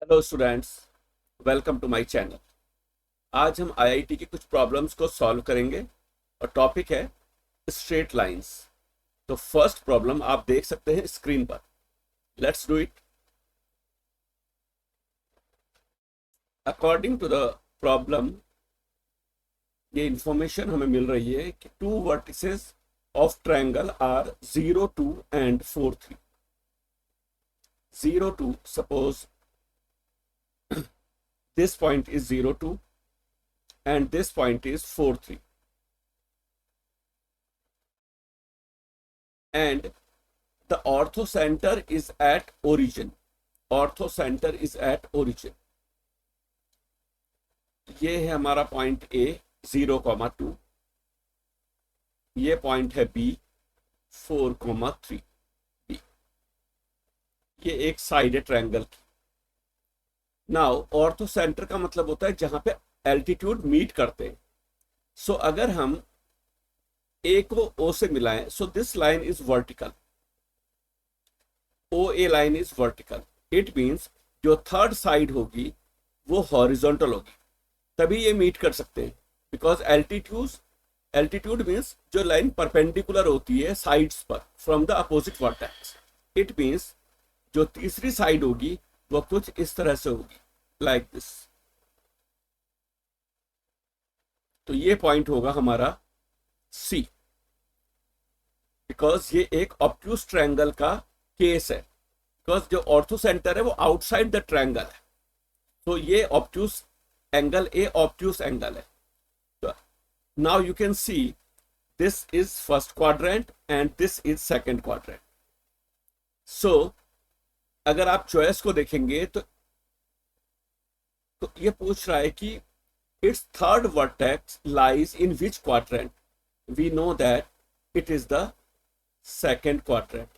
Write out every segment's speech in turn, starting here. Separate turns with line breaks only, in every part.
Hello students, welcome to my channel. आज हम IIT की कुछ प्रॉब्लम्स को सॉल्व करेंगे और टॉपिक है स्ट्रेट लाइंस। तो फर्स्ट प्रॉब्लम आप देख सकते हैं स्क्रीन पर। Let's do it. According to the problem, ये इंफॉर्मेशन हमें मिल रही है कि two vertices of triangle are 0 2 and 4 3। 0 2, suppose this point is 0 2 and this point is 4 3, and the orthocenter is at origin. Orthocenter is at origin. ये है हमारा point A 0,2, ये पॉइंट है बी 4,3 बी। ये एक साइड है ट्रायंगल की। Now ऑर्थोसेंटर का मतलब होता है जहां पे एल्टीट्यूड मीट करते हैं। सो अगर हम ए को ओ से मिलाएं, so this line is vertical, O A line is vertical. It means जो थर्ड साइड होगी वो हॉरिजॉन्टल होगी, तभी ये मीट कर सकते हैं। बिकॉज एल्टीट्यूड मीन्स जो लाइन परपेंडिकुलर होती है साइड्स पर from the opposite vertex. It means जो तीसरी साइड होगी वो कुछ इस तरह से होगी, लाइक दिस। तो ये पॉइंट होगा हमारा सी, बिकॉज ये एक ऑब्ट्यूज ट्रायंगल का केस है। बिकॉज जो ऑर्थोसेंटर है वो आउटसाइड द ट्रायंगल है, तो ये obtuse angle a obtuse angle है। तो now you can see this is first quadrant and this is second quadrant. So अगर आप चॉइस को देखेंगे तो ये पूछ रहा है कि it's third vertex lies in which quadrant. We know that it is the second quadrant.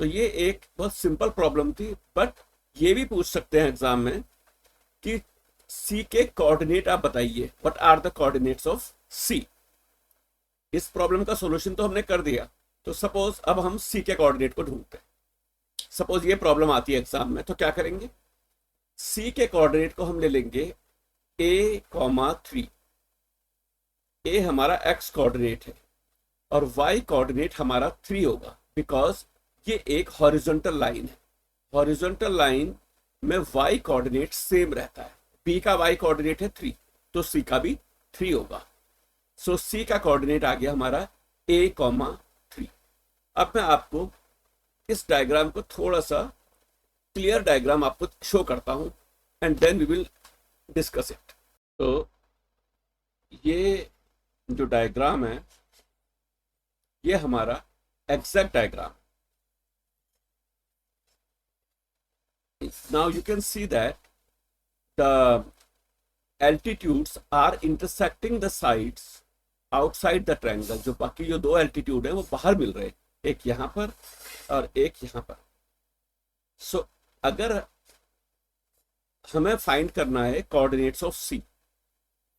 तो ये एक बहुत सिंपल प्रॉब्लम थी, बट ये भी पूछ सकते हैं एग्जाम में कि सी के कोऑर्डिनेट आप बताइए, what are the coordinates of C. इस प्रॉब्लम का सॉल्यूशन तो हमने कर दिया, तो सपोज अब हम सी के कोऑर्डिनेट को ढूंढते हैं। सपोज ये प्रॉब्लम आती है एग्जाम में, तो क्या करेंगे, सी के कोऑर्डिनेट को हम ले लेंगे a,3। ए हमारा एक्स कोऑर्डिनेट है और वाई कोऑर्डिनेट हमारा 3 होगा, बिकॉज ये एक हॉरिजॉन्टल लाइन है। हॉरिजॉन्टल लाइन में वाई कोऑर्डिनेट सेम रहता है। बी का वाई कोऑर्डिनेट है 3, तो सी का भी 3 होगा। सो सी का कोऑर्डिनेट आ गया हमारा a,3। अब मैं आपको इस डायग्राम को थोड़ा सा क्लियर डायग्राम आपको शो करता हूं and then we will discuss it. तो ये जो डायग्राम है ये हमारा exact diagram. Now you can see that the altitudes are intersecting the sides outside the triangle। जो बाकी जो दो एल्टीट्यूड है वो बाहर मिल रहे हैं, एक यहां पर और एक यहां पर। सो अगर हमें फाइंड करना है coordinates of C,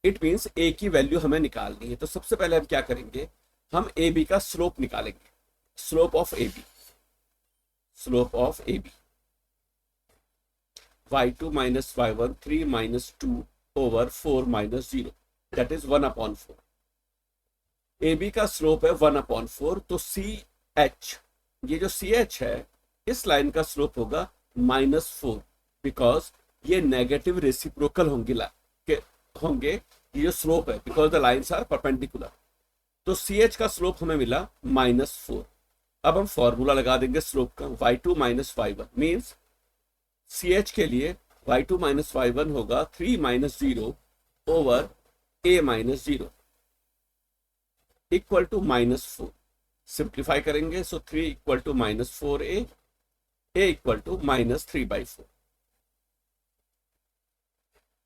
it means A की वैल्यू हमें निकालनी है। तो सबसे पहले हम क्या करेंगे, हम ए बी का स्लोप निकालेंगे। Slope of A B, slope of A B y2 minus y1 3 minus 2 over 4 minus 0, that is 1/4। A B का स्लोप है 1/4, तो सी एच, ये जो सी एच है इस लाइन का स्लोप होगा -4, बिकॉज ये नेगेटिव रेसिप्रोकल होंगे ये जो स्लोप है, because the lines are perpendicular. तो सी एच का स्लोप हमें मिला -4। अब हम फॉर्मूला लगा देंगे स्लोप का, y2 minus y1 means C H के लिए y2 minus y1 होगा 3 minus 0 over a minus 0 equal to -4। Simplify करेंगे, so 3 equal to -4a, a equal to -3/4।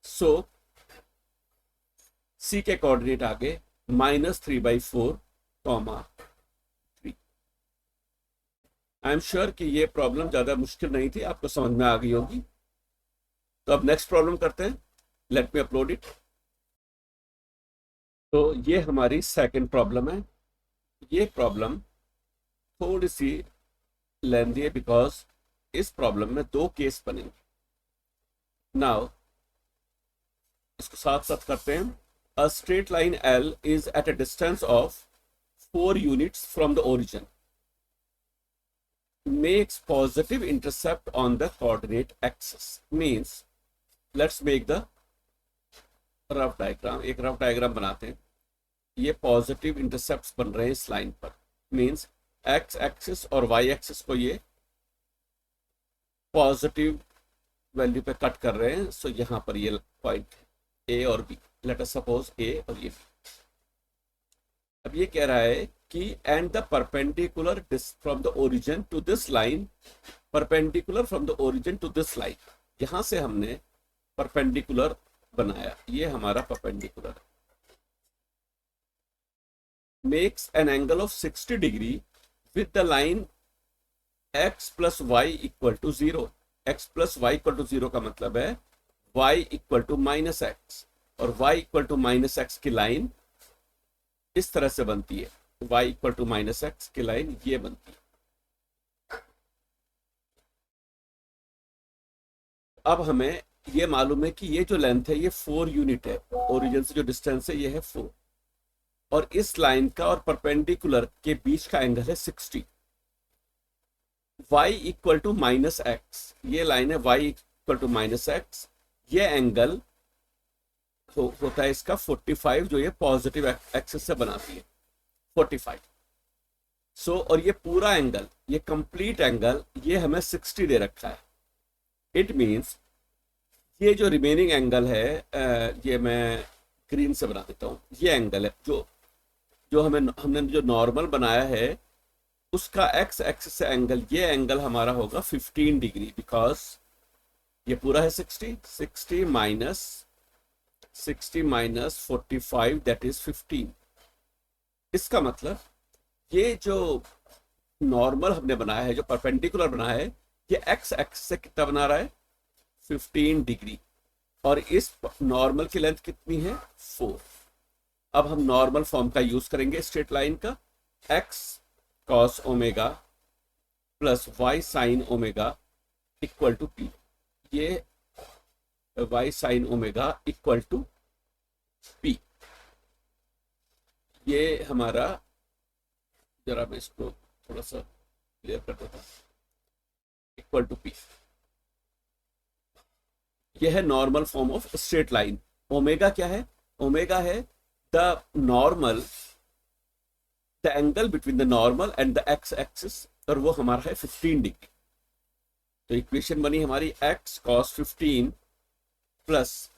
So C के कोऑर्डिनेट आ गए -3/4, 3। आई एम श्योर कि ये प्रॉब्लम ज्यादा मुश्किल नहीं थी, आपको समझ में आ गई होगी। तो अब नेक्स्ट प्रॉब्लम करते हैं। Let me upload it. तो ये हमारी सेकंड प्रॉब्लम है। ये प्रॉब्लम थोड़ी सी लेंथी है, बिकॉज इस प्रॉब्लम में दो केस बनेंगे। नाउ इसको साथ साथ करते हैं. A straight line L is at a distance of 4 units from the origin, makes positive intercept on the coordinate axis. Means let's make the rough diagram. एक रफ डायग्राम बनाते हैं. ये पॉजिटिव इंटरसेप्ट बन रहे हैं इस लाइन पर. Means x axis और वाई एक्सिस को ये पॉजिटिव वैल्यू पे कट कर रहे हैं. सो यहाँ पर ये पॉइंट है ए और B. Let us suppose A और ये बी. अब ये कह रहा है कि and the perpendicular from the origin to this line, perpendicular from the origin to this line. यहां से हमने परपेंडिकुलर बनाया. ये हमारा perpendicular makes an angle of 60 degree with the line x plus Y equal to 0. x plus Y equal to 0 का मतलब है y equal to minus x, और y equal to minus X की लाइन इस तरह से बनती है. y equal to minus X की लाइन ये बनती है. अब हमें ये मालूम है कि ये जो लेंथ है ये 4 यूनिट है. ओरिजिन से जो डिस्टेंस है ये है 4, और इस लाइन का और परपेंडिकुलर के बीच का एंगल है 60. y equal to minus X, ये लाइन है y equal to minus X. ये एंगल होता है इसका 45, जो ये पॉजिटिव एक्सिस से बनाती है 45. सो और ये पूरा एंगल, ये कंप्लीट एंगल, ये हमें 60 दे रखा है. इट मीन्स ये जो रिमेनिंग एंगल है, ये मैं ग्रीन से बना देता हूँ. ये एंगल है जो हमने जो नॉर्मल बनाया है उसका एक्स एक्सिस से एंगल, ये एंगल हमारा होगा 15 डिग्री. बिकॉज ये पूरा है 60 माइनस 45 दैट इज 15. इसका मतलब ये जो नॉर्मल हमने बनाया है, जो परपेंडिकुलर बनाया है, ये एक्स एक्सिस से कितना बना रहा है 15 डिग्री, और इस नॉर्मल की लेंथ कितनी है 4. अब हम नॉर्मल फॉर्म का यूज करेंगे स्ट्रेट लाइन का. x cos omega plus y sin omega equal to p. ये y sin omega equal to p. ये हमारा, जरा मैं इसको थोड़ा सा क्लियर कर देता हूं, इक्वल टू p. यह है normal form of straight line. Omega क्या है? ओमेगा है the normal, the angle between the normal and the X axis, और वो हमारा है 15 डिग्री. तो इक्वेशन बनी हमारी x cos 15 plus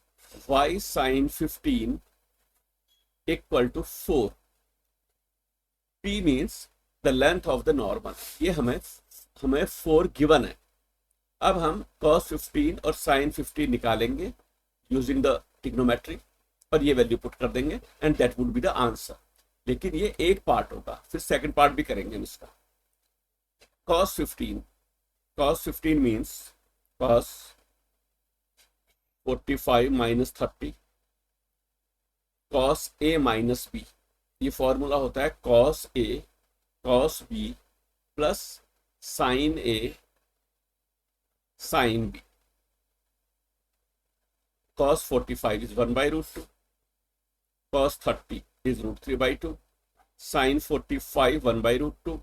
y sin 15 equal to 4. p means the length of the normal. ये हमें 4 गिवन है. अब हम cos 15 और sin 15 निकालेंगे यूजिंग द ट्रिग्नोमेट्री, और ये वैल्यू पुट कर देंगे and that would be the answer. लेकिन ये एक पार्ट होगा, फिर सेकंड पार्ट भी करेंगे हम इसका. cos 15 means cos 45 minus 30 cos a minus b. ये फॉर्मूला होता है cos a cos b plus sin a sin b. cos 45 is 1 by root 2, cos 30 is root 3 by 2, sin 45 1 by root 2,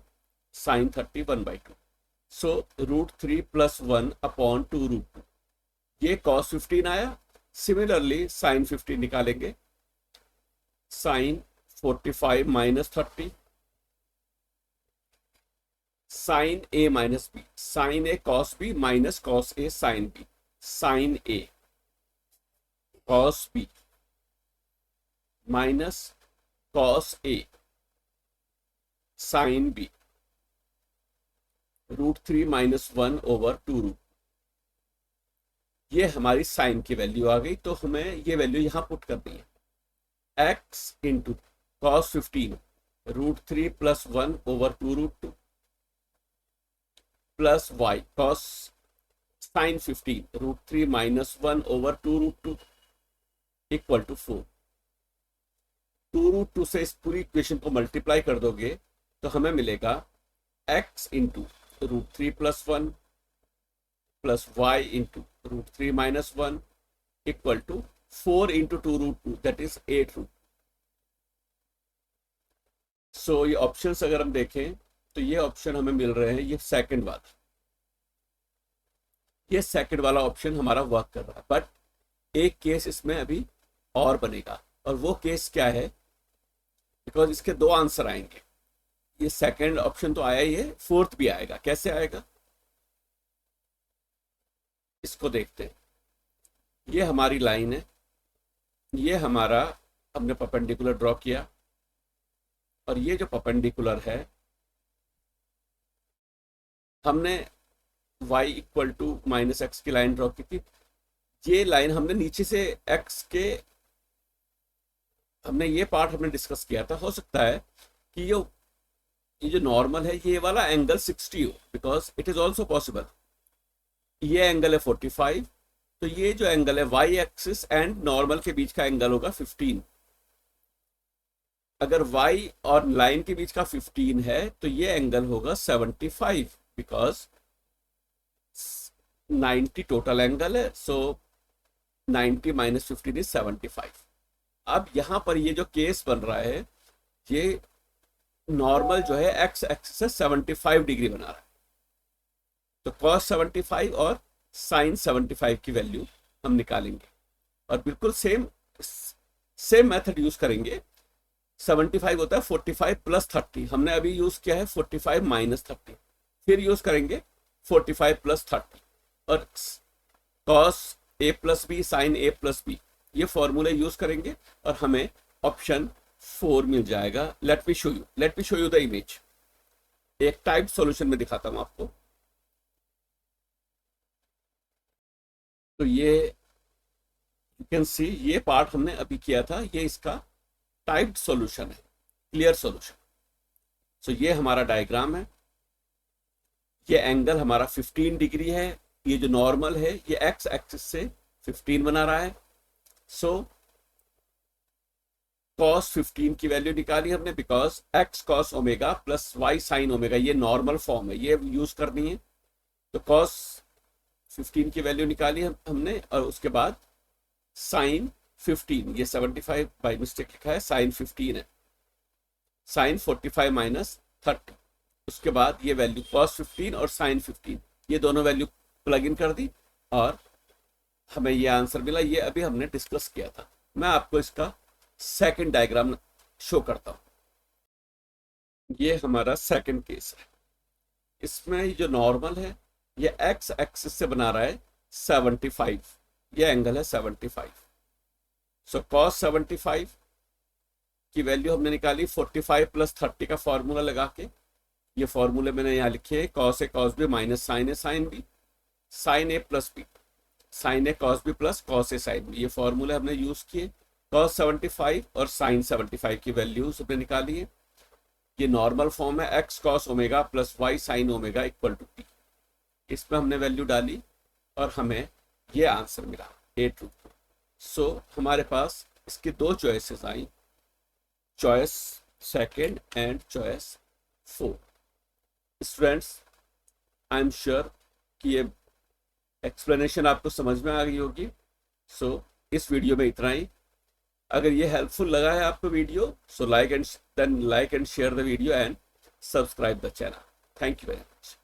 sin 30 1 by 2. So root 3 plus 1 upon 2 root 2. ये cos 15 आया. Similarly sin 15 निकालेंगे. sin 45 minus 30 sin a minus b, sin a cos b minus cos a sin b, sin a cos b minus cos a sin b, root 3 minus 1 over 2 root. ये हमारी sign की value आ गई. तो हमें ये value यहां put करनी है. x into cos 15 root 3 plus 1 over 2 root 2 plus y cos sin 15 root 3 minus 1 over 2 root 2 equal to 4. 2 root 2 से इस पूरी इक्वेशन को मल्टीप्लाई कर दोगे तो हमें मिलेगा x into root 3 plus 1 plus y into √3 - 1 equal to 4 into 2√2 that is 8 so ये ऑप्शंस अगर हम देखें तो ये ऑप्शन हमें मिल रहे हैं, ये सेकंड वाला ऑप्शन हमारा वर्क कर रहा है। बट एक केस इसमें अभी और बनेगा, और वो केस क्या है, बिकॉज इसके दो आंसर आएंगे। ये सेकंड ऑप्शन तो आया ही है, फोर्थ भी आएगा। कैसे आएगा इसको देखते हैं। ये हमारी लाइन है, ये हमारा हमने परपेंडिकुलर ड्रॉ किया, और ये जो परपेंडिकुलर है हमने y इक्वल टू -x की लाइन ड्रॉ की थी। ये लाइन हमने नीचे से x के, हमने ये पार्ट हमने डिस्कस किया था। हो सकता है कि ये जो नॉर्मल है ये वाला एंगल 60 हो, because it is also possible. ये एंगल है 45, तो ये जो एंगल है y एक्सिस एंड नॉर्मल के बीच का एंगल होगा 15। अगर y और लाइन के बीच का 15 है तो ये एंगल होगा 75, बिकॉज 90 टोटल एंगल है, सो 90 - 15 इज 75। अब यहां पर ये जो केस बन रहा है, ये नॉर्मल जो है x एक्सिस से 75 डिग्री बना रहा है, तो cos 75 और sin 75 की वैल्यू हम निकालेंगे, और बिल्कुल सेम मेथड यूज करेंगे। 75 होता है 45 + 30, हमने अभी यूज किया है 45 - 30, फिर यूज करेंगे 45 + 30, और cos a + b sin a + b ये फॉर्मूले यूज करेंगे, और हमें ऑप्शन 4 मिल जाएगा। Let me show you the image. एक टाइप सॉल्यूशन में दिखाता हूं आपको। तो ये यू कैन सी, ये पार्ट हमने अभी किया था, ये इसका टाइप्ड सॉल्यूशन है, क्लियर सॉल्यूशन। सो ये हमारा डायग्राम है, ये एंगल हमारा 15 डिग्री है, ये जो नॉर्मल है ये x एक्सिस से 15 बना रहा है। सो cos 15 की वैल्यू निकाली हमने, because x cos omega plus y sin omega ये नॉर्मल फॉर्म है, ये यूज करनी है। तो cos 15 की वैल्यू निकाली हमने, और उसके बाद sin 15, ये 75 बाई मिस्टेक लिखा है, sin 15 है, sin 45 - 30। उसके बाद ये वैल्यू cos 15 और sin 15 ये दोनों वैल्यू प्लग इन कर दी, और हमें ये आंसर मिला। ये अभी हमने डिस्कस किया था। मैं आपको इसका सेकंड डायग्राम शो करता हूं। ये हमारा सेकंड केस है, इसमें जो नॉर्मल है ये x एक्सिस से बना रहा है 75, ये एंगल है 75। सो cos 75 की वैल्यू हमने निकाली 45 + 30 का फॉर्मूला लगा के। ये फॉर्मूले मैंने यहाँ लिखे है, cos a cos b minus sin a sin b, sin a + b, sin a cos b plus cos a sin b, ये फॉर्मूले हमने यूज किए। cos 75 और sin 75 की वैल्यूज हमने निकाली है। ये नॉर्मल फॉर्म है, x cos omega plus y sin omega equal to p। इसमें हमने वैल्यू डाली और हमें ये आंसर मिला 8 रूट। सो हमारे पास इसकी दो choices I, choice second and choice 4। Students, I am sure कि ये एक्सप्लेनेशन आपको समझ में आ गई होगी। सो इस वीडियो में इतना ही। अगर ये हेल्पफुल लगा है आपको video, so like and share the video and subscribe the channel. Thank you very much.